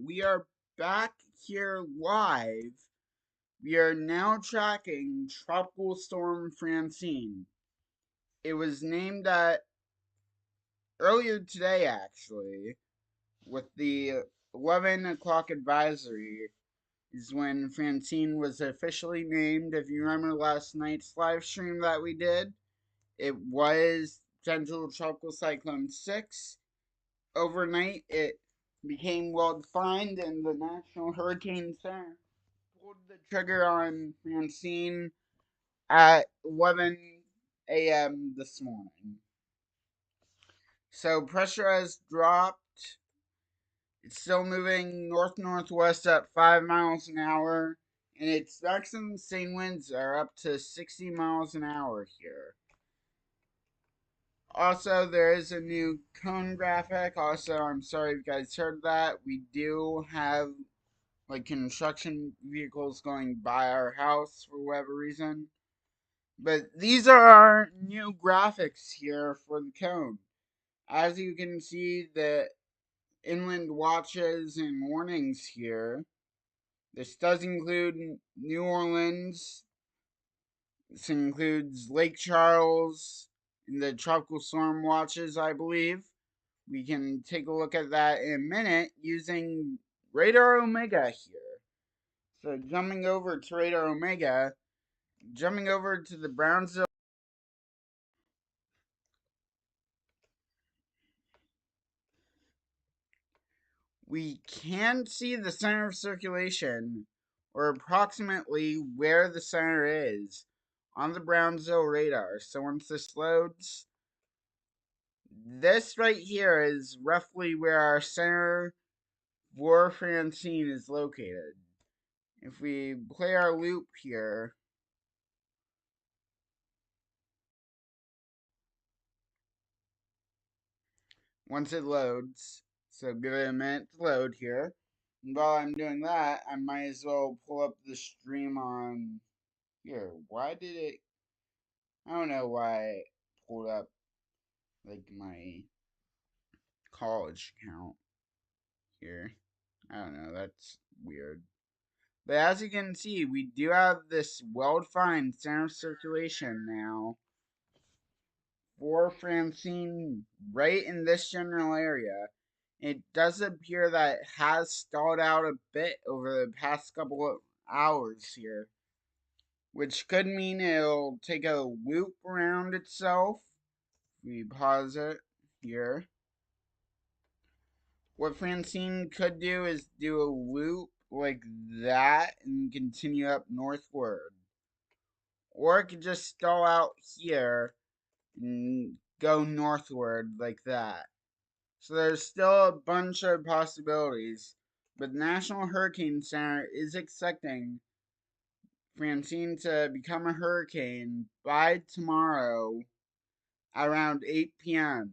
we are back here live. We are now tracking Tropical Storm Francine. It was named earlier today, actually, with the 11 o'clock advisory, is when Francine was officially named. If you remember last night's live stream that we did, it was Central Tropical Cyclone 6. Overnight, it became well defined, and the National Hurricane Center pulled the trigger on Francine at 11 a.m. this morning. So pressure has dropped. It's still moving north northwest at 5 miles an hour, and its maximum sustained winds are up to 60 miles an hour here. Also, there is a new cone graphic. Also, I'm sorry if you guys heard that. We do have like construction vehicles going by our house for whatever reason. But these are our new graphics here for the cone. As you can see, the inland watches and warnings here. This does include New Orleans. This includes Lake Charles and the tropical storm watches, I believe. We can take a look at that in a minute using Radar Omega here. So jumping over to Radar Omega, jumping over to the Brownsville, we can see the center of circulation, or approximately where the center is, on the Brownsville radar. So once this loads, this right here is roughly where our center for Francine is located. If we play our loop here, once it loads, so give it a minute to load here. And while I'm doing that, I might as well pull up the stream on here. Why did it? I don't know why I pulled up like my college account here. I don't know. That's weird. But as you can see, we do have this well-defined center of circulation now for Francine right in this general area. It does appear that it has stalled out a bit over the past couple of hours here, which could mean it'll take a loop around itself. We pause it here. What Francine could do is do a loop like that and continue up northward. Or it could just stall out here and go northward like that. So there's still a bunch of possibilities, but the National Hurricane Center is expecting Francine to become a hurricane by tomorrow around 8 p.m.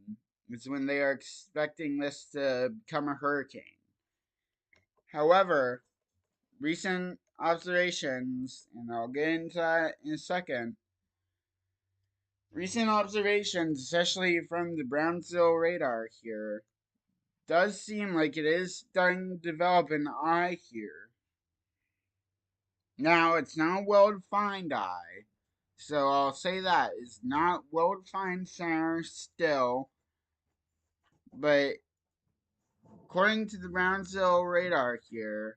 is when they are expecting this to become a hurricane. However, recent observations, and I'll get into that in a second, recent observations, especially from the Brownsville radar here, does seem like it is starting to develop an eye here. Now, it's not a well-defined eye, so I'll say that. It's not well-defined center still, but according to the Brownsville radar here,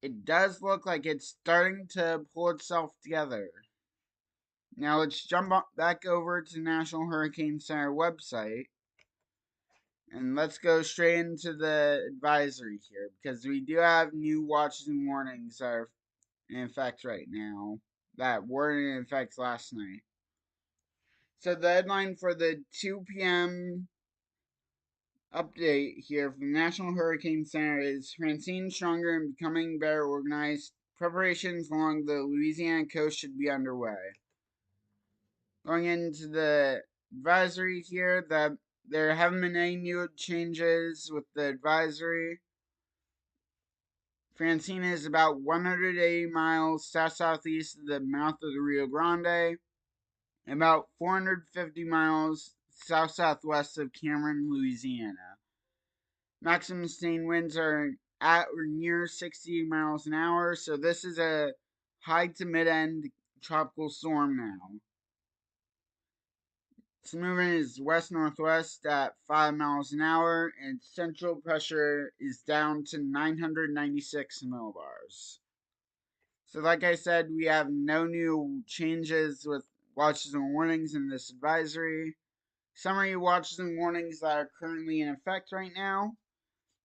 it does look like it's starting to pull itself together. Now let's jump back over to the National Hurricane Center website, and let's go straight into the advisory here, because we do have new watches and warnings that are in effect right now that weren't in effect last night. So the headline for the 2 p.m. update here from the National Hurricane Center is Francine stronger and becoming better organized. Preparations along the Louisiana coast should be underway. Going into the advisory here, that there haven't been any new changes with the advisory. Francine is about 180 miles south-southeast of the mouth of the Rio Grande, and about 450 miles south-southwest of Cameron, Louisiana. Maximum sustained winds are at or near 60 miles an hour, so this is a high to mid end tropical storm now. Its movement is west northwest at 5 miles an hour, and central pressure is down to 996 millibars. So, like I said, we have no new changes with watches and warnings in this advisory. Summary watches and warnings that are currently in effect right now.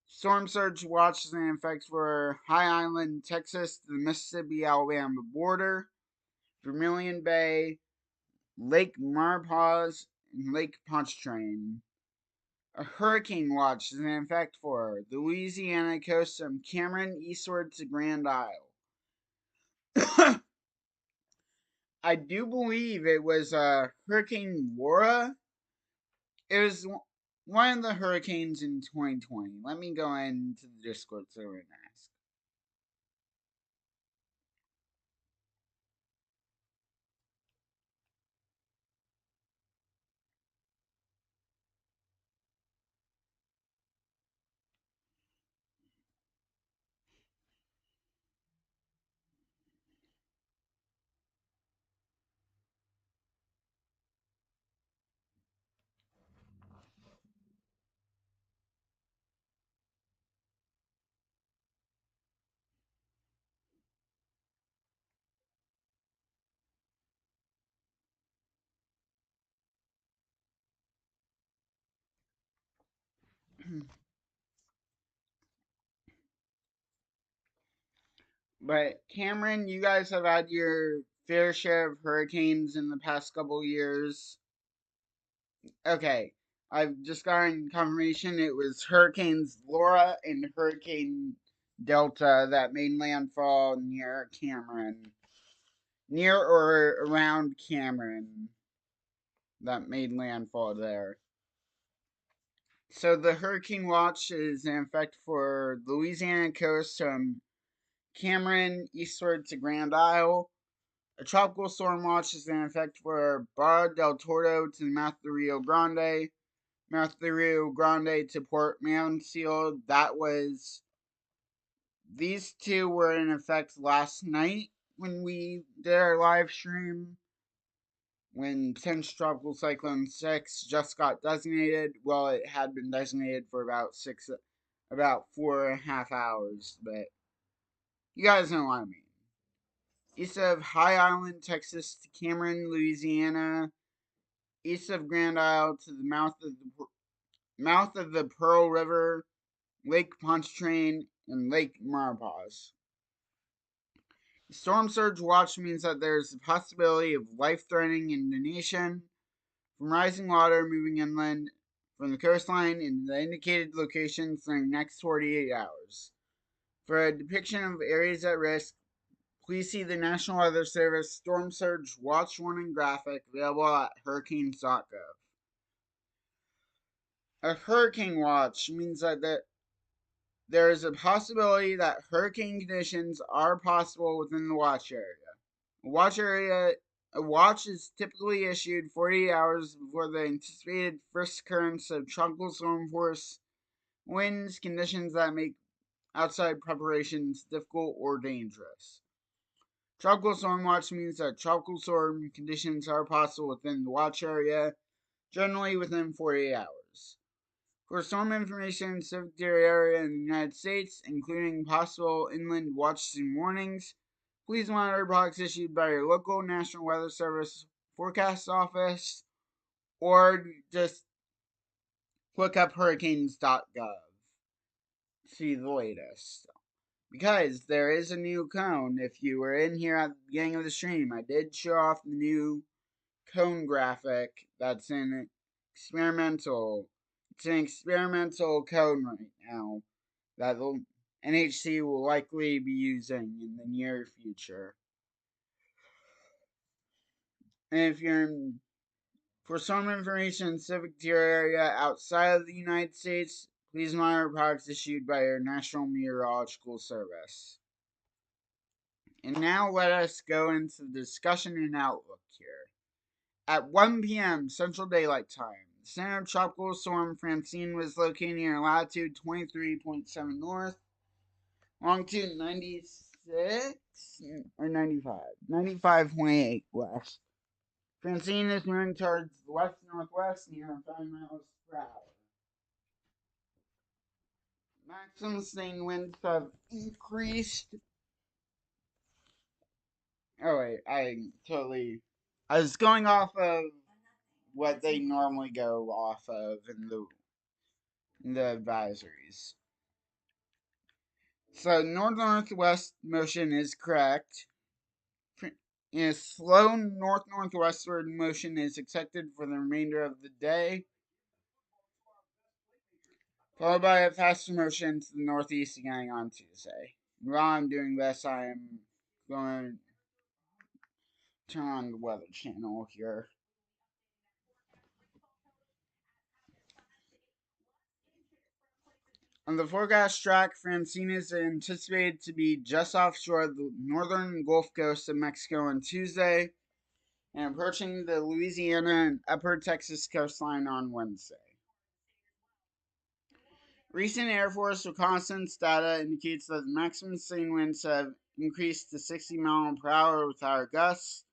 Storm surge watches in effect for High Island, Texas, to the Mississippi Alabama border, Vermilion Bay, Lake Marpaz, and Lake Pontchartrain. A hurricane watch is in effect for the Louisiana coast from Cameron eastward to Grand Isle. I do believe it was Hurricane Laura. It was one of the hurricanes in 2020. Let me go into the Discord server and ask. But Cameron, you guys have had your fair share of hurricanes in the past couple years. Okay, I've just gotten confirmation it was Hurricanes Laura and Hurricane Delta that made landfall near Cameron. Near or around Cameron that made landfall there. So the hurricane watch is in effect for Louisiana coast from Cameron eastward to Grand Isle. A tropical storm watch is in effect for Barra del Toro to the mouth of the Rio Grande, mouth of the Rio Grande to Port Mansfield. These two were in effect last night when we did our live stream. When potential tropical cyclone 6 just got designated. Well, it had been designated for about 4.5 hours, but you guys know what I mean. East of High Island, Texas to Cameron, Louisiana, east of Grand Isle to the mouth of the Pearl River, Lake Pontchartrain, and Lake Marpaz. Storm surge watch means that there's a possibility of life-threatening inundation from rising water moving inland from the coastline in the indicated locations during the next 48 hours. For a depiction of areas at risk, please see the National Weather Service Storm Surge Watch Warning graphic available at hurricanes.gov. A hurricane watch means that there is a possibility that hurricane conditions are possible within the watch area. A watch is typically issued 48 hours before the anticipated first occurrence of tropical storm force winds, conditions that make outside preparations difficult or dangerous. Tropical storm watch means that tropical storm conditions are possible within the watch area, generally within 48 hours. For storm information in specific area in the United States, including possible inland watches and warnings, please monitor products issued by your local National Weather Service forecast office or just look up hurricanes.gov. See the latest. Because there is a new cone. If you were in here at the beginning of the stream, I did show off the new cone graphic that's in experimental. It's an experimental cone right now that the NHC will likely be using in the near future. And if you're for some information specific to your area outside of the United States, please monitor products issued by your National Meteorological Service. And now let us go into the discussion and outlook here. At 1 p.m. Central Daylight Time, The center of Tropical Storm Francine was located near latitude 23.7 north, longitude 96 or 95.8 west. Francine is moving towards the west northwest near 5 miles per hour. Maximum sustained winds have increased. Oh wait, I was going off of what they normally go off of in the advisories. So north-northwest motion is correct. A slow north-northwestward motion is expected for the remainder of the day, followed by a faster motion to the northeast again on Tuesday. While I'm doing this, I am going to turn on the weather channel here. On the forecast track, Francine is anticipated to be just offshore the northern Gulf Coast of Mexico on Tuesday and approaching the Louisiana and upper Texas coastline on Wednesday. Recent Air Force reconnaissance data indicates that the maximum sustained winds have increased to 60 mph with higher gusts.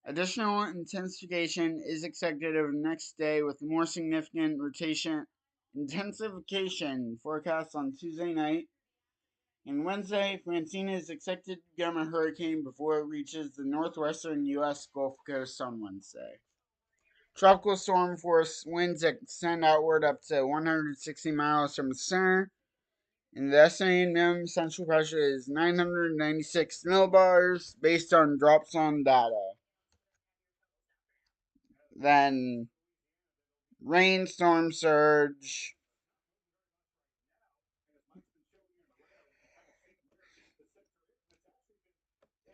Additional intensification is expected over the next day with more significant intensification forecast on Tuesday night. And Wednesday, Francine is expected to become a hurricane before it reaches the northwestern U.S. Gulf Coast on Wednesday. Tropical storm force winds extend outward up to 160 miles from the center, and the estimated minimum central pressure is 996 millibars based on dropzone data. Then rain, storm surge.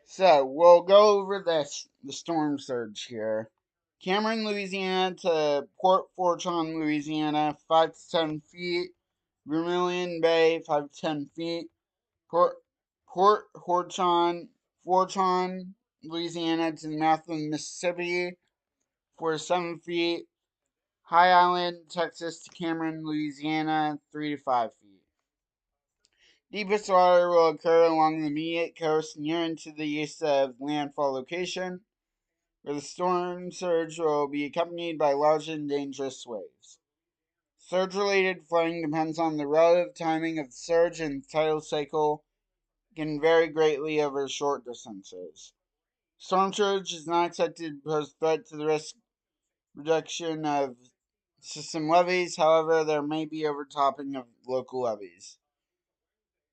So we'll go over the storm surge here. Cameron, Louisiana to Port Fortune, Louisiana, 5 to 10 feet. Vermilion Bay, 5 to 10 feet. Port Fortune, Louisiana to the mouth of the Mississippi, 4 to 7 feet. High Island, Texas to Cameron, Louisiana, 3 to 5 feet. Deepest water will occur along the immediate coast near and to the east of landfall location, where the storm surge will be accompanied by large and dangerous waves. Surge-related flooding depends on the relative timing of the surge and the tidal cycle can vary greatly over short distances. Storm surge is not expected to pose a threat to the risk reduction of system levees. However, there may be overtopping of local levees.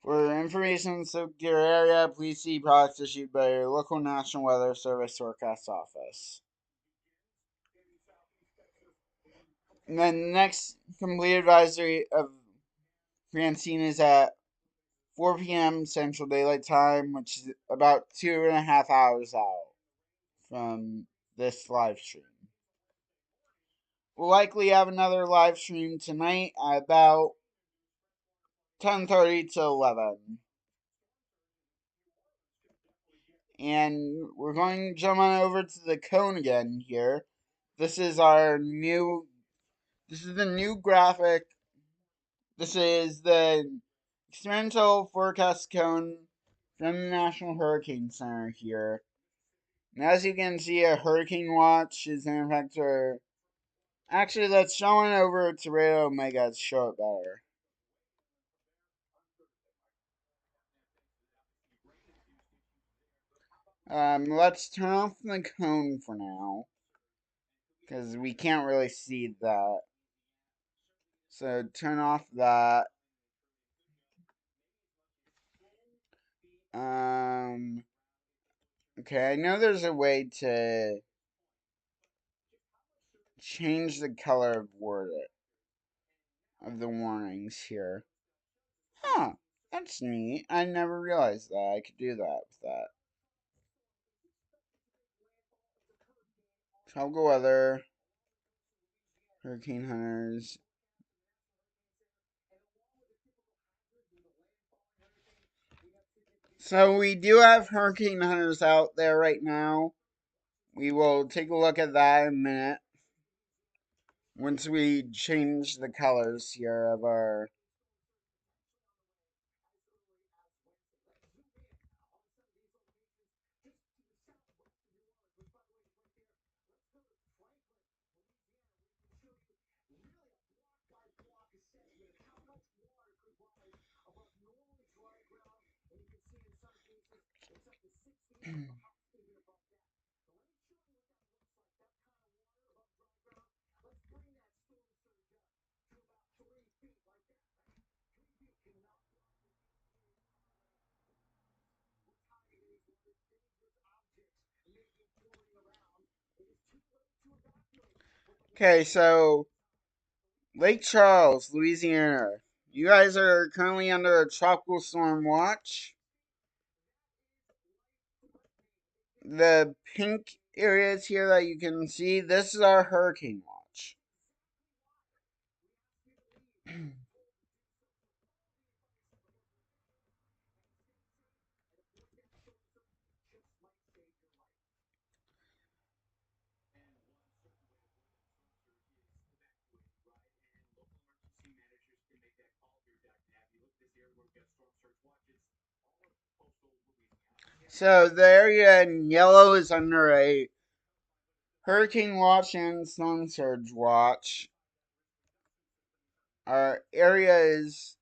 For information on your area, please see products issued by your local National Weather Service forecast office. And then the next complete advisory of Francine is at 4 p.m. Central Daylight Time, which is about 2.5 hours out from this live stream. We'll likely have another live stream tonight at about 10:30 to 11. And we're going to jump on over to the cone again here. This is the new graphic. This is the experimental forecast cone from the National Hurricane Center here. And as you can see, a hurricane watch is in effect. Actually, let's jump on over to Radio Omega to show it better. Let's turn off the cone for now, because we can't really see that. So turn off that. Okay, I know there's a way to change the color of the warnings here. Huh, that's neat. I never realized that I could do that with that. Tropical weather, hurricane hunters. So we do have hurricane hunters out there right now. We will take a look at that in a minute. once we change the colors here of our. Okay, so Lake Charles, Louisiana. You guys are currently under a tropical storm watch. The pink areas here that you can see, this is our hurricane watch. So the area in yellow is under a hurricane watch and storm surge watch. Our area is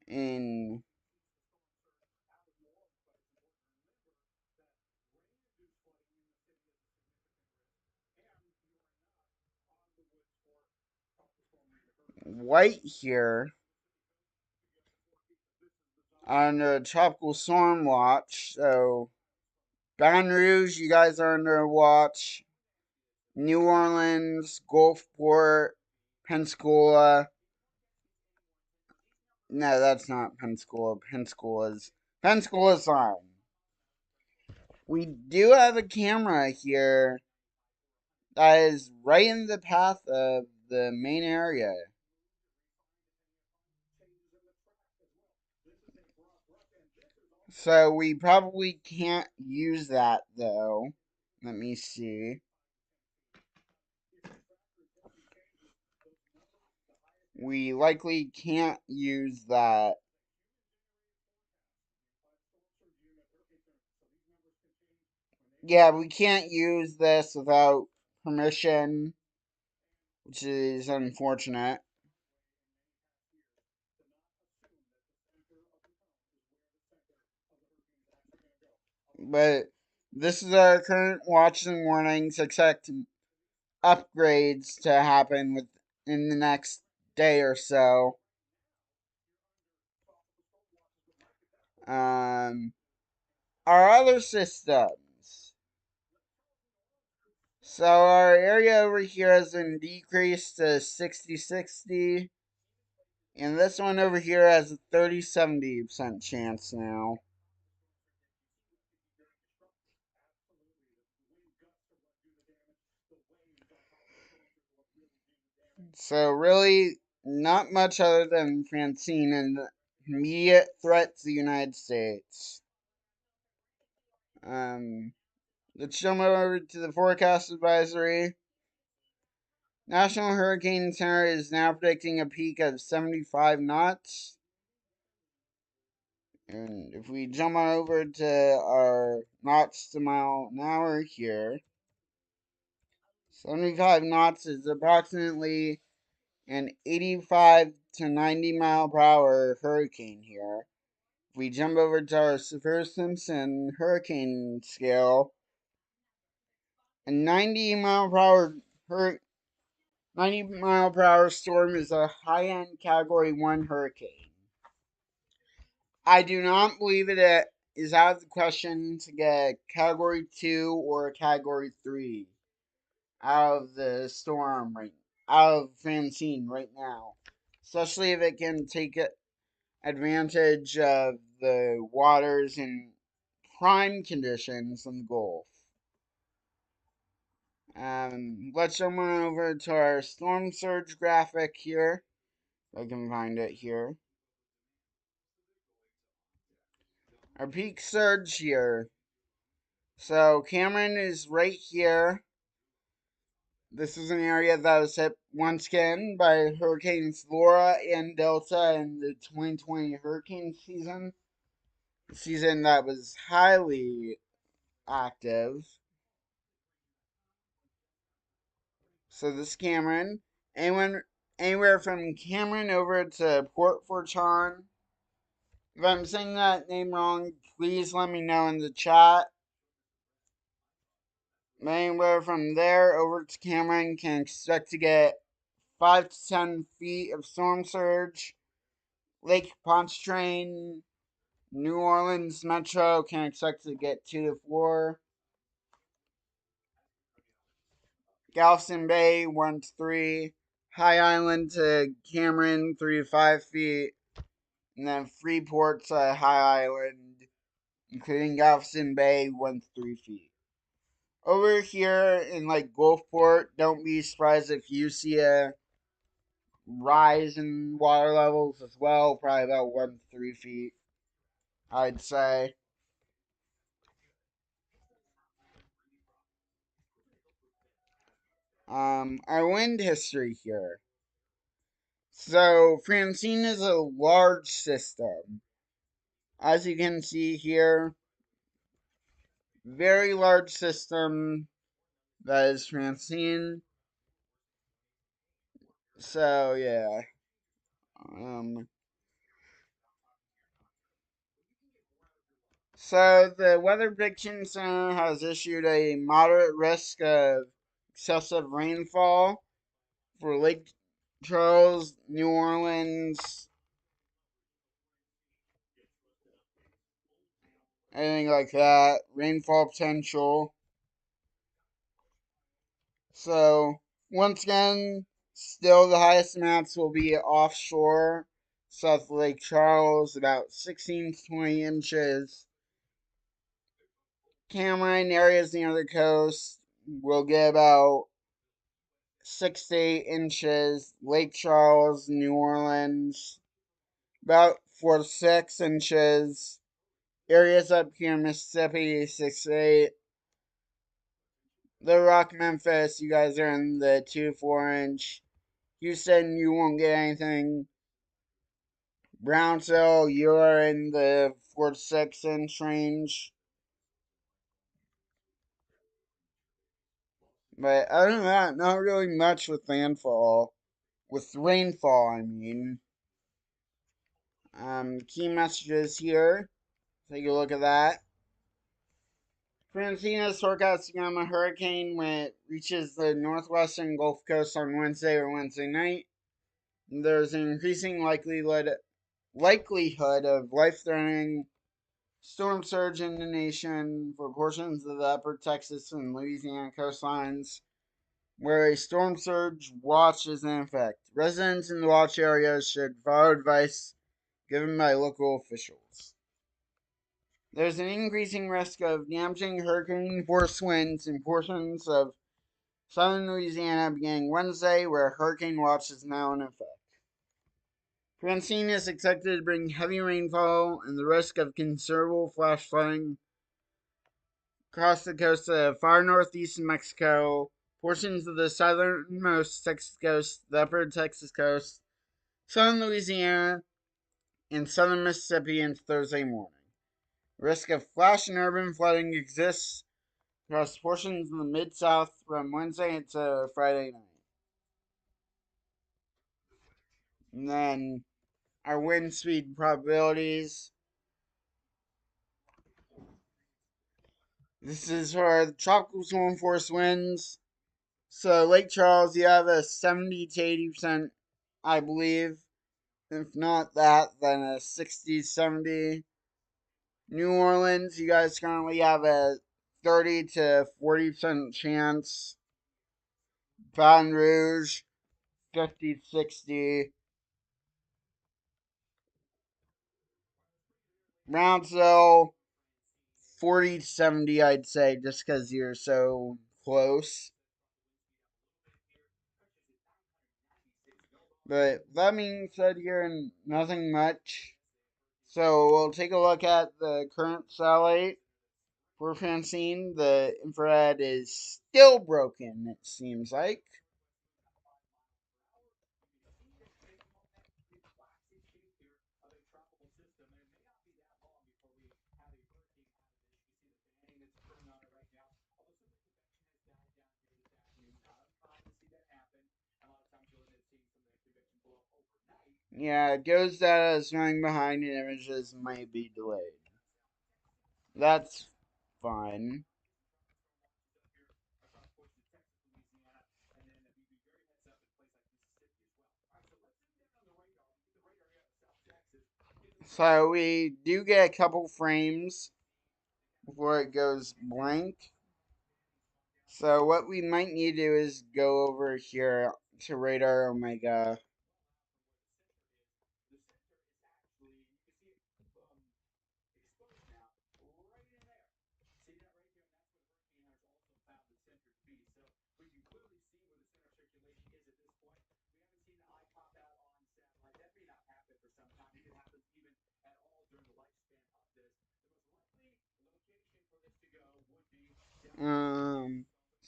in white here under a tropical storm watch. So Baton Rouge, you guys are under watch. New Orleans, Gulfport, Pensacola. No, that's not Pensacola. Pensacola's fine. We do have a camera here that is right in the path of the main area. So we probably can't use that though. Let me see. We likely can't use that. Yeah, we can't use this without permission, which is unfortunate. But this is our current watches and warnings. Expect upgrades to happen within the next day or so. Um, our other systems. So our area over here has been decreased to 60-60. And this one over here has a 30-70% chance now. So really, not much other than Francine and the immediate threat to the United States. Um, let's jump over to the forecast advisory. National Hurricane Center is now predicting a peak of 75 knots. And if we jump on over to our knots to mile an hour here, 75 knots is approximately an 85 to 90 mile per hour hurricane here. If we jump over to our Saffir-Simpson hurricane scale, a 90 mile per hour storm is a high end Category 1 hurricane. I do not believe it is out of the question to get Category 2 or Category 3 out of the storm out of Francine right now. Especially if it can take advantage of the waters in prime conditions in the Gulf. Let's jump on over to our storm surge graphic here. If I can find it here. Our peak surge here. So Cameron is right here. This is an area that was hit once again by Hurricanes Laura and Delta in the 2020 hurricane season. A season that was highly active. So this is Cameron. Anyone, anywhere from Cameron over to Port Fortune. If I'm saying that name wrong, please let me know in the chat. Anywhere from there over to Cameron can expect to get 5 to 10 feet of storm surge. Lake Pontchartrain, New Orleans Metro can expect to get 2 to 4. Galveston Bay 1 to 3. High Island to Cameron 3 to 5 feet. And then Freeport to High Island, including Galveston Bay 1 to 3 feet. Over here in like Gulfport, don't be surprised if you see a rise in water levels as well, probably about 1 to 3 feet, I'd say. Our wind history here. So, Francine is a large system. As you can see here, very large system that is Francine. So, yeah. Um, so, the Weather Prediction Center has issued a moderate risk of excessive rainfall for Lake Charles, New Orleans, anything like that. Rainfall potential. So, once again, still the highest amounts will be offshore, south of Lake Charles, about 16 to 20 inches. Cameron areas near the coast will get about 6 to 8 inches. Lake Charles, New Orleans, about 4 to 6 inches. Areas up here in Mississippi, 6 to 8. Little Rock, Memphis, you guys are in the 2 to 4 inch. Houston, you won't get anything. Brownsville, you're in the 4 to 6 inch range. But other than that, not really much with landfall. With rainfall, I mean. Key messages here. Take a look at that. Francine is forecasting a hurricane when it reaches the northwestern Gulf Coast on Wednesday or Wednesday night. There's an increasing likelihood of life-threatening storm surge in the nation for portions of the upper Texas and Louisiana coastlines, where a storm surge watch is in effect. Residents in the watch areas should follow advice given by local officials. There's an increasing risk of damaging hurricane force winds in portions of southern Louisiana beginning Wednesday, where hurricane watch is now in effect. Francine is expected to bring heavy rainfall and the risk of considerable flash flooding across the coast of far northeast Mexico, portions of the southernmost Texas coast, the upper Texas coast, southern Louisiana, and southern Mississippi into Thursday morning. Risk of flash and urban flooding exists across portions of the mid-south from Wednesday into Friday night. And then our wind speed probabilities. This is for the tropical storm force winds. So Lake Charles, you have a 70 to 80%, I believe. If not that, then a 60 70. New Orleans, you guys currently have a 30 to 40% chance. Baton Rouge, 50 to 60. Brownsville, 40 to 70, I'd say, just because you're so close. But that being said, here, nothing much. So we'll take a look at the current satellite. For Francine, the infrared is still broken, it seems like. Yeah, it goes that is running behind and images might be delayed. That's fine. So we do get a couple frames before it goes blank. So what we might need to do is go over here to Radar Omega.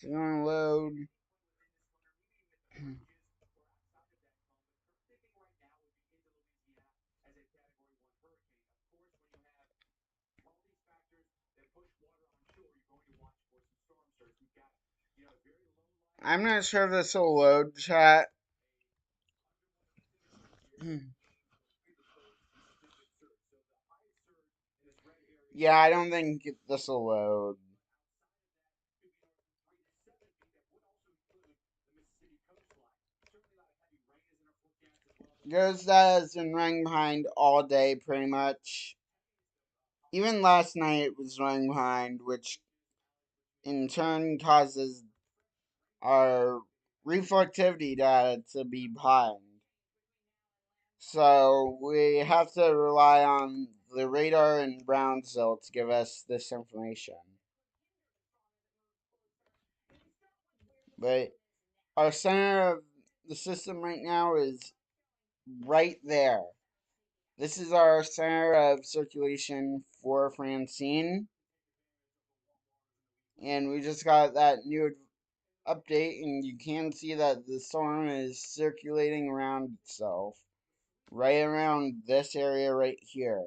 It's gonna load. I'm not sure if this will load, chat. Yeah, I don't think this will load. Goes that has been running behind all day, pretty much. Even last night it was running behind, which in turn causes our reflectivity data to be behind. So we have to rely on the radar in Brownsville to give us this information. But our center of the system right now is right there. This is our center of circulation for Francine. And we just got that new update, and you can see that the storm is circulating around itself. Right around this area right here.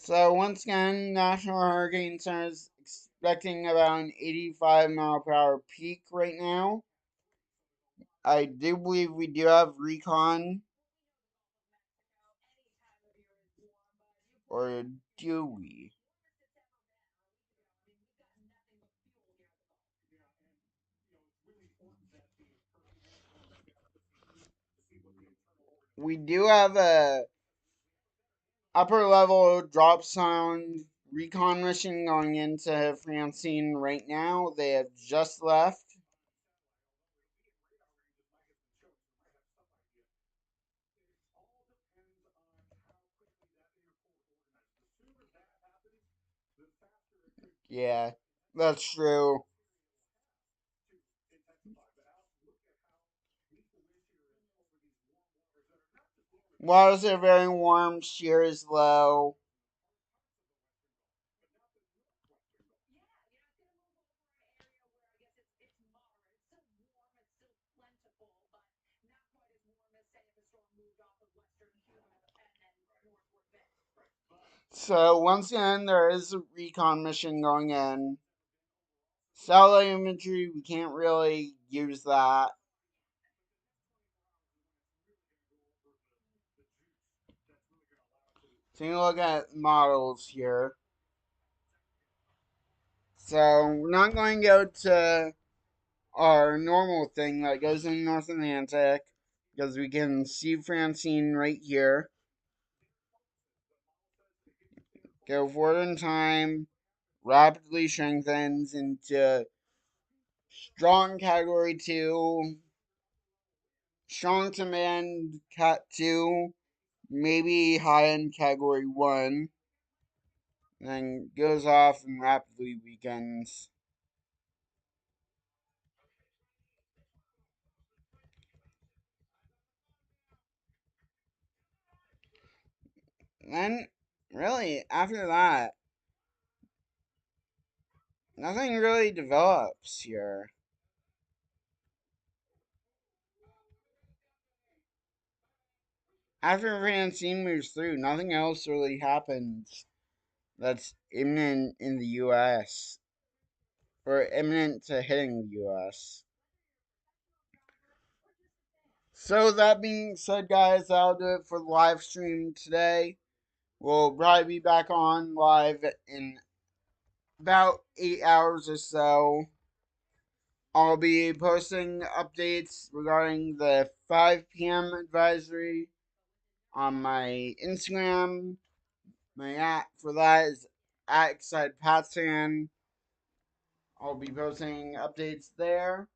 So once again, National Hurricane Center is expecting about an 85 mile per hour peak right now. I do believe we do have recon, or do we? We do have a upper level drop sound recon mission going into Francine right now. They have just left. Yeah, that's true. Waters are very warm, shear is low. So once again, there is a recon mission going in. Satellite imagery, we can't really use that. Take a look at models here. So we're not going to go to our normal thing that goes in North Atlantic because we can see Francine right here. Go forward in time, rapidly strengthens into strong category 2, strong command cat 2, maybe high end category 1, and then goes off and rapidly weakens. then, really, after that, nothing really develops here. After Francine moves through, nothing else really happens that's imminent in the US or imminent to hitting the US. So, that being said, guys, that'll do it for the live stream today. We'll probably be back on live in about 8 hours or so. I'll be posting updates regarding the 5 p.m. advisory on my Instagram. My at for that is at ExcitedPatsFan. I'll be posting updates there.